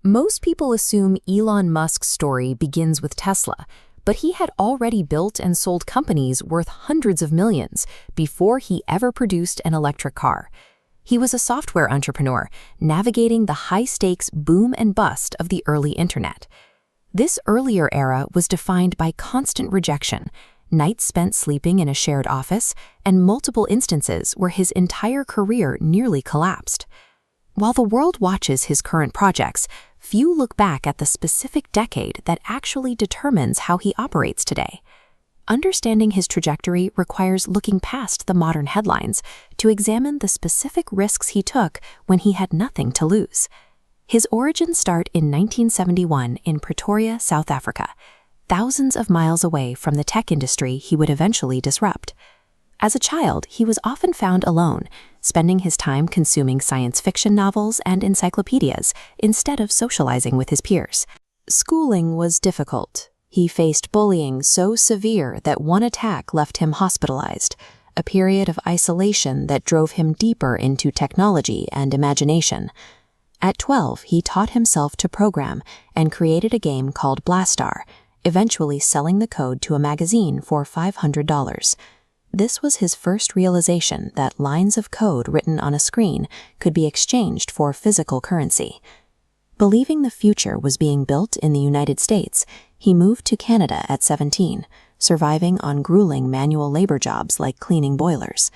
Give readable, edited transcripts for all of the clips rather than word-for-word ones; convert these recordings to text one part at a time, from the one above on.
Most people assume Elon Musk's story begins with Tesla, but he had already built and sold companies worth hundreds of millions before he ever produced an electric car. He was a software entrepreneur, navigating the high-stakes boom and bust of the early internet. This earlier era was defined by constant rejection, nights spent sleeping in a shared office, and multiple instances where his entire career nearly collapsed. While the world watches his current projects, few look back at the specific decade that actually determines how he operates today. Understanding his trajectory requires looking past the modern headlines to examine the specific risks he took when he had nothing to lose. His origins start in 1971 in Pretoria, South Africa, thousands of miles away from the tech industry he would eventually disrupt. As a child, he was often found alone, spending his time consuming science fiction novels and encyclopedias instead of socializing with his peers. Schooling was difficult. He faced bullying so severe that one attack left him hospitalized, a period of isolation that drove him deeper into technology and imagination. At 12, he taught himself to program and created a game called Blastar, eventually selling the code to a magazine for $500. This was his first realization that lines of code written on a screen could be exchanged for physical currency. Believing the future was being built in the United States, he moved to Canada at 17, surviving on grueling manual labor jobs like cleaning boilers.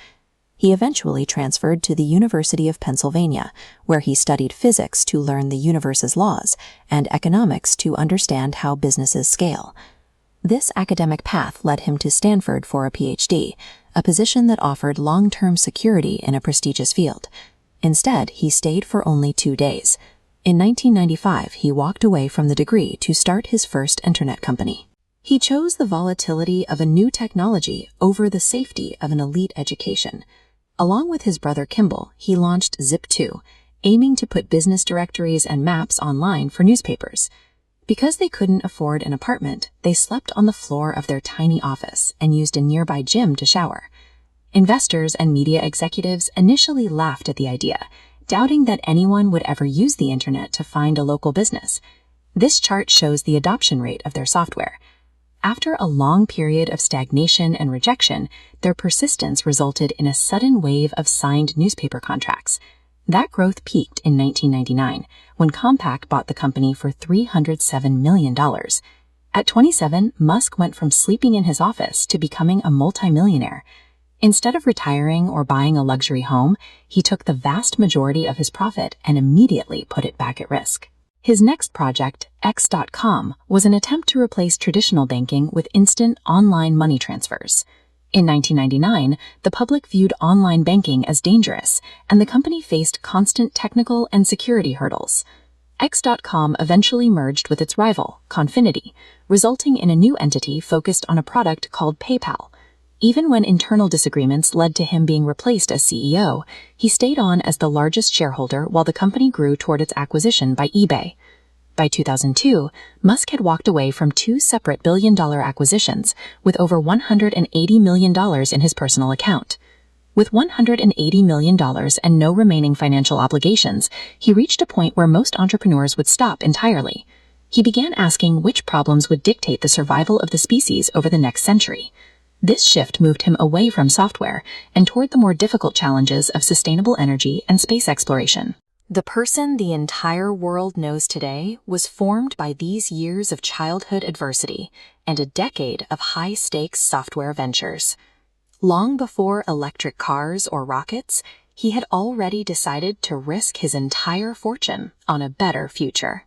He eventually transferred to the University of Pennsylvania, where he studied physics to learn the universe's laws and economics to understand how businesses scale. This academic path led him to Stanford for a PhD, a position that offered long-term security in a prestigious field. Instead, he stayed for only 2 days. In 1995, he walked away from the degree to start his first internet company. He chose the volatility of a new technology over the safety of an elite education. Along with his brother Kimball, he launched Zip2, aiming to put business directories and maps online for newspapers. Because they couldn't afford an apartment, they slept on the floor of their tiny office and used a nearby gym to shower. Investors and media executives initially laughed at the idea, doubting that anyone would ever use the internet to find a local business. This chart shows the adoption rate of their software. After a long period of stagnation and rejection, their persistence resulted in a sudden wave of signed newspaper contracts. That growth peaked in 1999, when Compaq bought the company for $307 million. At 27, Musk went from sleeping in his office to becoming a multimillionaire. Instead of retiring or buying a luxury home, he took the vast majority of his profit and immediately put it back at risk. His next project, X.com, was an attempt to replace traditional banking with instant online money transfers. In 1999, the public viewed online banking as dangerous, and the company faced constant technical and security hurdles. X.com eventually merged with its rival, Confinity, resulting in a new entity focused on a product called PayPal. Even when internal disagreements led to him being replaced as CEO, he stayed on as the largest shareholder while the company grew toward its acquisition by eBay. By 2002, Musk had walked away from 2 separate billion-dollar acquisitions with over $180 million in his personal account. With $180 million and no remaining financial obligations, he reached a point where most entrepreneurs would stop entirely. He began asking which problems would dictate the survival of the species over the next century. This shift moved him away from software and toward the more difficult challenges of sustainable energy and space exploration. The person the entire world knows today was formed by these years of childhood adversity and a decade of high-stakes software ventures. Long before electric cars or rockets, he had already decided to risk his entire fortune on a better future.